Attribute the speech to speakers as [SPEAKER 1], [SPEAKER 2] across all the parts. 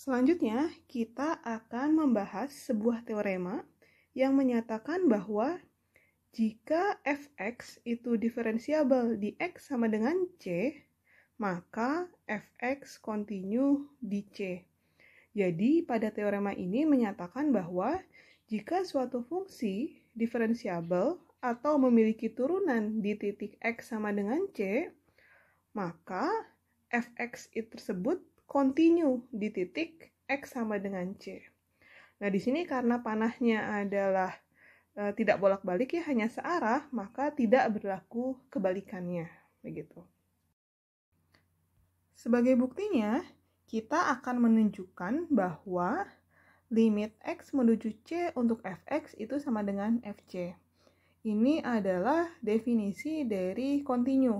[SPEAKER 1] Selanjutnya, kita akan membahas sebuah teorema yang menyatakan bahwa jika fx itu diferensiabel di x sama dengan c, maka fx kontinu di c. Jadi, pada teorema ini menyatakan bahwa jika suatu fungsi diferensiabel atau memiliki turunan di titik x sama dengan c, maka fx tersebut kontinu di titik x sama dengan c. Nah, di sini karena panahnya adalah tidak bolak-balik ya, hanya searah, maka tidak berlaku kebalikannya, begitu. Sebagai buktinya, kita akan menunjukkan bahwa limit x menuju c untuk fx itu sama dengan fc. Ini adalah definisi dari kontinu.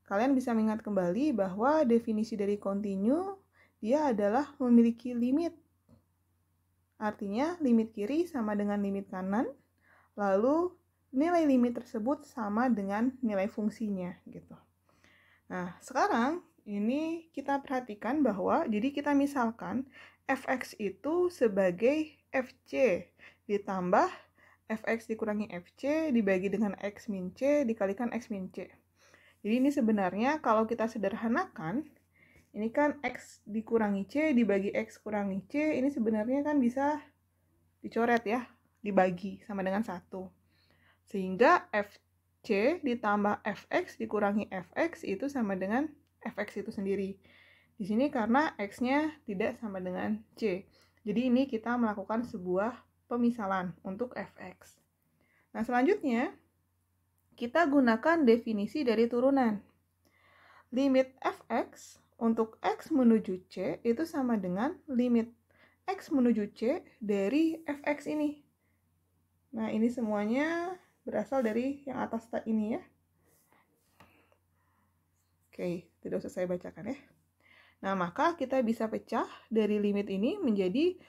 [SPEAKER 1] Kalian bisa mengingat kembali bahwa definisi dari kontinu dia adalah memiliki limit. Artinya limit kiri sama dengan limit kanan, lalu nilai limit tersebut sama dengan nilai fungsinya gitu. Nah, sekarang ini kita perhatikan bahwa jadi kita misalkan fx itu sebagai fc ditambah fx dikurangi fc dibagi dengan x min c dikalikan x min c. Jadi ini sebenarnya kalau kita sederhanakan, ini kan x dikurangi c dibagi x kurangi c, ini sebenarnya kan bisa dicoret ya, dibagi sama dengan 1. Sehingga fc ditambah fx dikurangi fx itu sama dengan fx itu sendiri. Di sini karena x-nya tidak sama dengan c. Jadi ini kita melakukan sebuah pemisalan untuk fx. Nah, selanjutnya kita gunakan definisi dari turunan. Limit fx untuk x menuju c itu sama dengan limit x menuju c dari fx ini. Nah, ini semuanya berasal dari yang atas ini ya. Oke, tidak usah saya bacakan ya. Nah, maka kita bisa pecah dari limit ini menjadi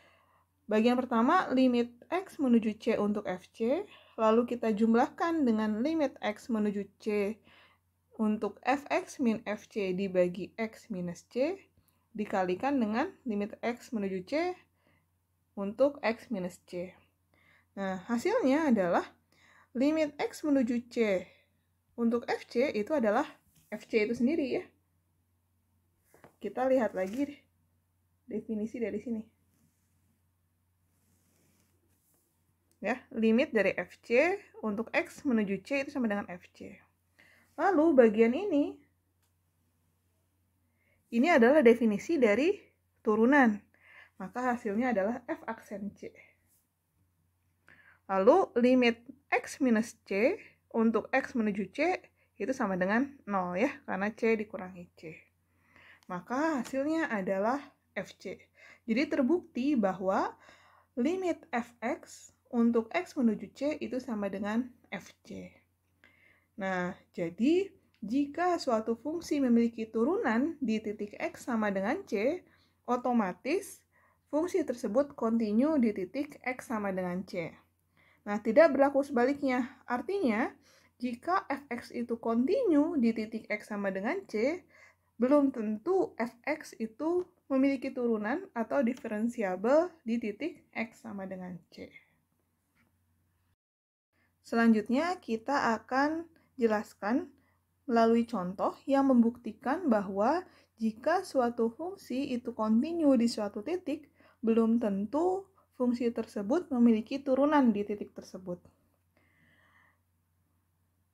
[SPEAKER 1] bagian pertama limit x menuju c untuk fc, lalu kita jumlahkan dengan limit x menuju c untuk fx min fc dibagi x minus c dikalikan dengan limit x menuju c untuk x minus c. Nah, hasilnya adalah limit x menuju c untuk fc itu adalah fc itu sendiri ya. Kita lihat lagi definisi dari sini. Ya, limit dari fc untuk x menuju c itu sama dengan fc. Lalu bagian ini adalah definisi dari turunan. Maka hasilnya adalah f aksen c. Lalu limit x minus c untuk x menuju c itu sama dengan 0 ya, karena c dikurangi c. Maka hasilnya adalah fc. Jadi terbukti bahwa limit fx untuk x menuju c itu sama dengan fc. Nah, jadi jika suatu fungsi memiliki turunan di titik x sama dengan c, otomatis fungsi tersebut kontinu di titik x sama dengan c. Nah, tidak berlaku sebaliknya. Artinya, jika fx itu kontinu di titik x sama dengan c, belum tentu fx itu memiliki turunan atau diferensiabel di titik x sama dengan c. Selanjutnya kita akan jelaskan melalui contoh yang membuktikan bahwa jika suatu fungsi itu kontinu di suatu titik, belum tentu fungsi tersebut memiliki turunan di titik tersebut.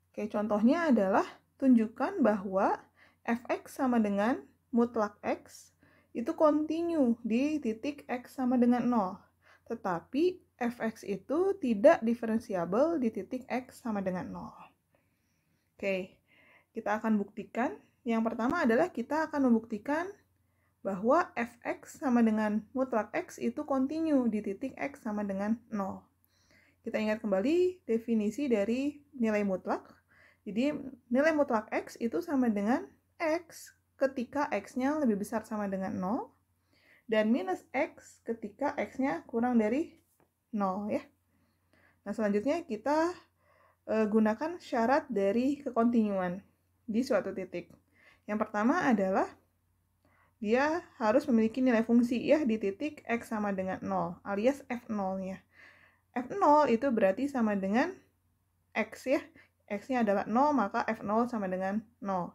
[SPEAKER 1] Oke, contohnya adalah tunjukkan bahwa fx sama dengan mutlak x itu kontinu di titik x sama dengan 0. Tetapi fx itu tidak diferensiabel di titik x sama dengan 0. Oke, kita akan buktikan. Yang pertama adalah kita akan membuktikan bahwa fx sama dengan mutlak x itu kontinu di titik x sama dengan 0. Kita ingat kembali definisi dari nilai mutlak. Jadi nilai mutlak x itu sama dengan x ketika x-nya lebih besar sama dengan 0 dan minus x ketika x-nya kurang dari 0 ya. Nah, selanjutnya kita gunakan syarat dari kekontinuan di suatu titik. Yang pertama adalah dia harus memiliki nilai fungsi ya di titik X sama dengan 0, alias F0-nya. F0 itu berarti sama dengan X ya. X-nya adalah 0, maka F0 sama dengan 0.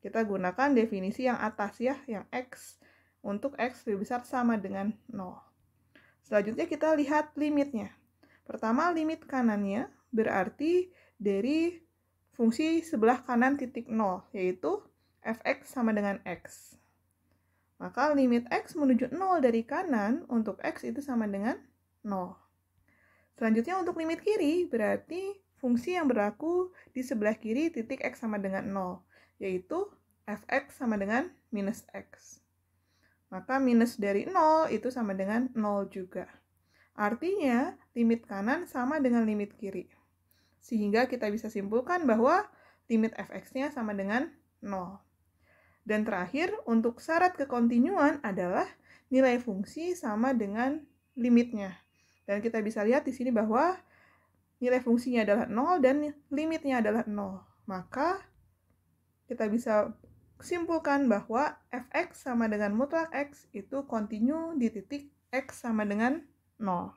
[SPEAKER 1] Kita gunakan definisi yang atas ya, yang X untuk X lebih besar sama dengan 0. Selanjutnya kita lihat limitnya. Pertama, limit kanannya berarti dari fungsi sebelah kanan titik 0, yaitu Fx sama dengan X. Maka limit X menuju 0 dari kanan untuk X itu sama dengan 0. Selanjutnya untuk limit kiri berarti fungsi yang berlaku di sebelah kiri titik X sama dengan 0, yaitu Fx sama dengan minus X. Maka minus dari 0 itu sama dengan 0 juga. Artinya limit kanan sama dengan limit kiri. Sehingga kita bisa simpulkan bahwa limit Fx-nya sama dengan 0. Dan terakhir, untuk syarat kekontinuan adalah nilai fungsi sama dengan limitnya. Dan kita bisa lihat di sini bahwa nilai fungsinya adalah 0 dan limitnya adalah 0. Maka kita bisa simpulkan bahwa Fx sama dengan mutlak X itu kontinu di titik X sama dengan 0.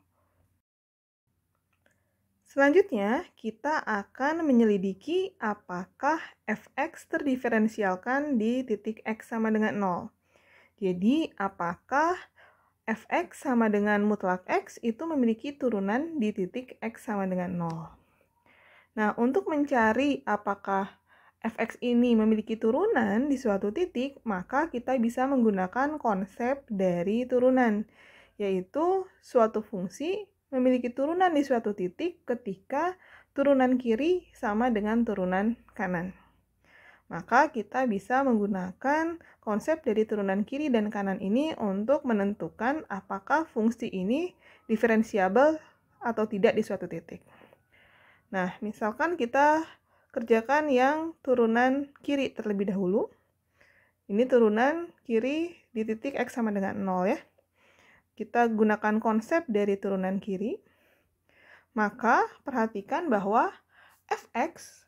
[SPEAKER 1] Selanjutnya, kita akan menyelidiki apakah Fx terdiferensialkan di titik X sama dengan 0. Jadi, apakah Fx sama dengan mutlak X itu memiliki turunan di titik X sama dengan 0. Nah, untuk mencari apakah Fx ini memiliki turunan di suatu titik, maka kita bisa menggunakan konsep dari turunan, yaitu suatu fungsi memiliki turunan di suatu titik ketika turunan kiri sama dengan turunan kanan. Maka kita bisa menggunakan konsep dari turunan kiri dan kanan ini untuk menentukan apakah fungsi ini diferensiabel atau tidak di suatu titik. Nah, misalkan kita kerjakan yang turunan kiri terlebih dahulu. Ini turunan kiri di titik X sama dengan 0 ya. Kita gunakan konsep dari turunan kiri, maka perhatikan bahwa Fx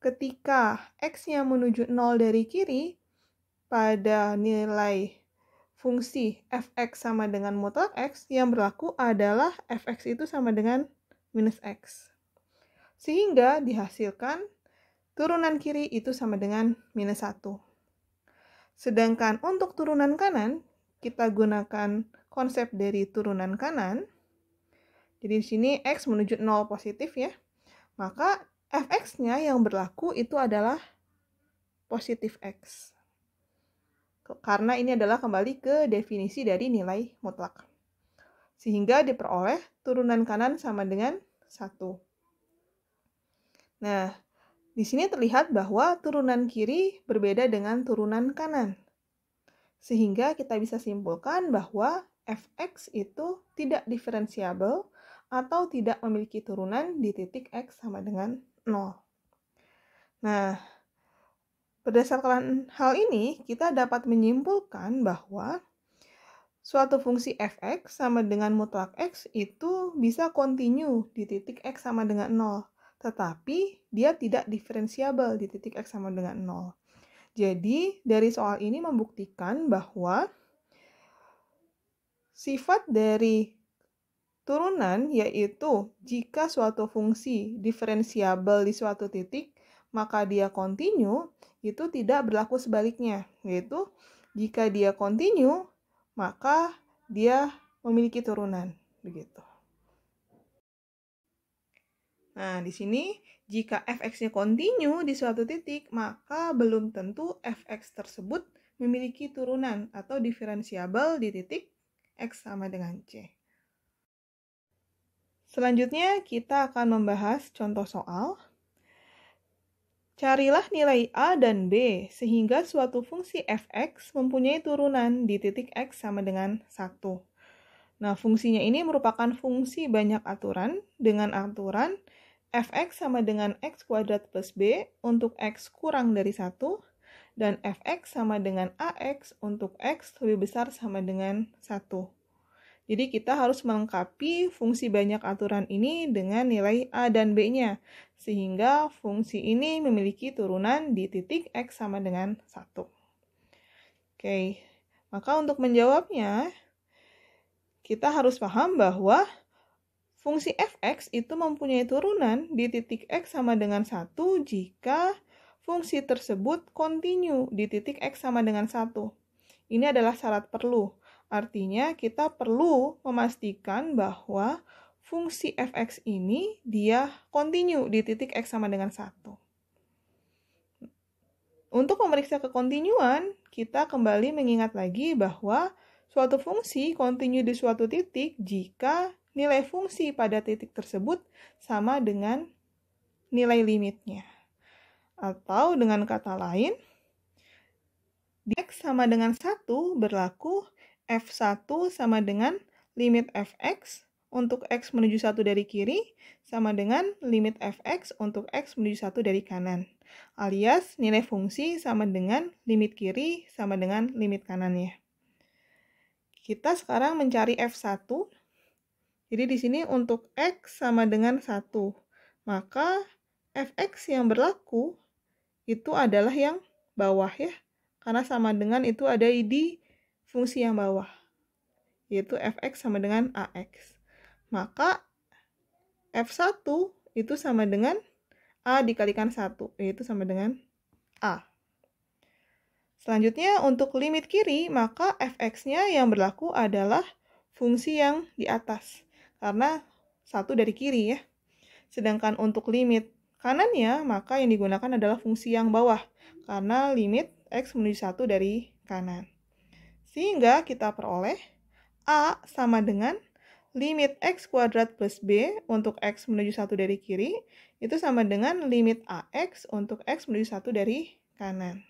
[SPEAKER 1] ketika X-nya menuju 0 dari kiri pada nilai fungsi Fx sama dengan mutlak X, yang berlaku adalah Fx itu sama dengan minus X. Sehingga dihasilkan turunan kiri itu sama dengan minus 1. Sedangkan untuk turunan kanan, kita gunakan konsep dari turunan kanan. Jadi di sini X menuju 0 positif ya. Maka Fx-nya yang berlaku itu adalah positif X. Karena ini adalah kembali ke definisi dari nilai mutlak. Sehingga diperoleh turunan kanan sama dengan 1. Nah, di sini terlihat bahwa turunan kiri berbeda dengan turunan kanan. Sehingga kita bisa simpulkan bahwa Fx itu tidak diferensiabel atau tidak memiliki turunan di titik X sama dengan 0. Nah, berdasarkan hal ini, kita dapat menyimpulkan bahwa suatu fungsi Fx sama dengan mutlak X itu bisa kontinu di titik X sama dengan 0. Tetapi dia tidak diferensiabel di titik X sama dengan 0. Jadi, dari soal ini membuktikan bahwa sifat dari turunan yaitu jika suatu fungsi diferensiabel di suatu titik, maka dia kontinu, itu tidak berlaku sebaliknya. Yaitu, jika dia kontinu, maka dia memiliki turunan. Begitu. Nah, di sini jika Fx-nya kontinu di suatu titik, maka belum tentu Fx tersebut memiliki turunan atau diferensiabel di titik X sama dengan C. Selanjutnya, kita akan membahas contoh soal. Carilah nilai A dan B sehingga suatu fungsi Fx mempunyai turunan di titik X sama dengan 1. Nah, fungsinya ini merupakan fungsi banyak aturan dengan aturan Fx sama dengan X kuadrat plus B untuk X kurang dari 1, dan Fx sama dengan Ax untuk X lebih besar sama dengan 1. Jadi kita harus melengkapi fungsi banyak aturan ini dengan nilai A dan B-nya, sehingga fungsi ini memiliki turunan di titik X sama dengan 1. Oke, Oke, maka untuk menjawabnya, kita harus paham bahwa fungsi f(x) itu mempunyai turunan di titik x sama dengan 1 jika fungsi tersebut kontinu di titik x sama dengan 1. Ini adalah syarat perlu. Artinya kita perlu memastikan bahwa fungsi f(x) ini dia kontinu di titik x sama dengan 1. Untuk memeriksa kekontinuan, kita kembali mengingat lagi bahwa suatu fungsi kontinu di suatu titik jika nilai fungsi pada titik tersebut sama dengan nilai limitnya. Atau dengan kata lain, di x sama dengan 1 berlaku f1 sama dengan limit fx untuk x menuju 1 dari kiri sama dengan limit fx untuk x menuju 1 dari kanan. Alias nilai fungsi sama dengan limit kiri sama dengan limit kanannya. Kita sekarang mencari f1. Jadi di sini untuk x sama dengan 1. Maka fx yang berlaku itu adalah yang bawah ya. Karena sama dengan itu ada di fungsi yang bawah. Yaitu fx sama dengan ax. Maka f1 itu sama dengan A dikalikan 1, yaitu sama dengan A. Selanjutnya untuk limit kiri, maka fx-nya yang berlaku adalah fungsi yang di atas. Karena 1 dari kiri ya. Sedangkan untuk limit kanannya, maka yang digunakan adalah fungsi yang bawah. Karena limit x menuju 1 dari kanan. Sehingga kita peroleh A sama dengan limit x kuadrat plus b untuk x menuju 1 dari kiri, itu sama dengan limit ax untuk x menuju 1 dari kanan.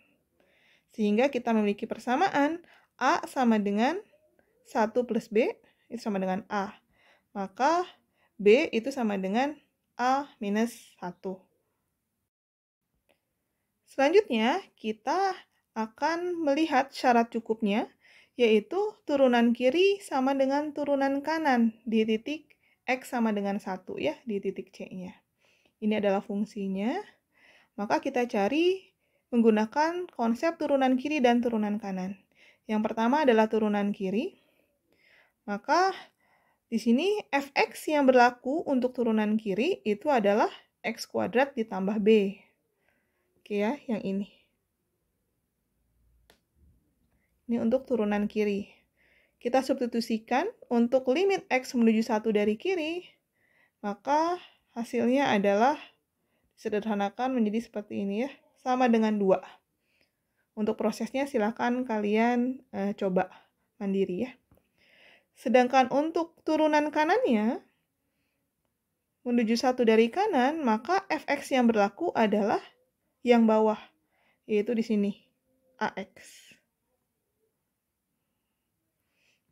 [SPEAKER 1] Sehingga kita memiliki persamaan A sama dengan 1 plus B, itu sama dengan A. Maka B itu sama dengan A minus 1. Selanjutnya, kita akan melihat syarat cukupnya, yaitu turunan kiri sama dengan turunan kanan di titik x sama dengan 1 ya, di titik C-nya. Ini adalah fungsinya. Maka kita cari menggunakan konsep turunan kiri dan turunan kanan. Yang pertama adalah turunan kiri. Maka di sini fx yang berlaku untuk turunan kiri itu adalah x kuadrat ditambah b. Oke ya, yang ini. Ini untuk turunan kiri. Kita substitusikan untuk limit x menuju 1 dari kiri, maka hasilnya adalah disederhanakan menjadi seperti ini ya, sama dengan 2. Untuk prosesnya silakan kalian coba mandiri ya. Sedangkan untuk turunan kanannya, menuju 1 dari kanan, maka fx yang berlaku adalah yang bawah, yaitu di sini, ax.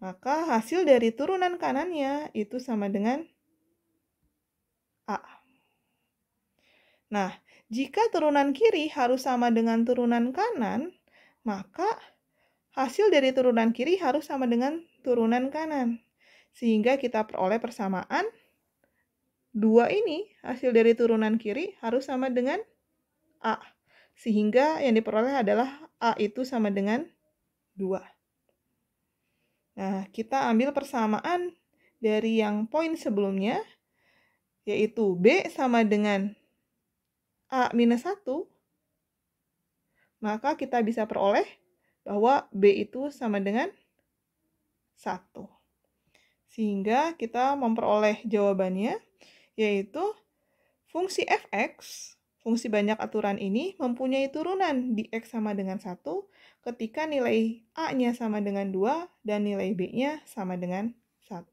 [SPEAKER 1] Maka hasil dari turunan kanannya itu sama dengan A. Nah, jika turunan kiri harus sama dengan turunan kanan, maka hasil dari turunan kiri harus sama dengan turunan kanan. Sehingga kita peroleh persamaan 2 ini, hasil dari turunan kiri harus sama dengan A. Sehingga yang diperoleh adalah A itu sama dengan 2. Nah, kita ambil persamaan dari yang poin sebelumnya, yaitu B sama dengan A minus 1, maka kita bisa peroleh bahwa B itu sama dengan 1. Sehingga kita memperoleh jawabannya, yaitu fungsi fx, fungsi banyak aturan ini mempunyai turunan di x sama dengan 1 ketika nilai A-nya sama dengan 2 dan nilai B-nya sama dengan 1.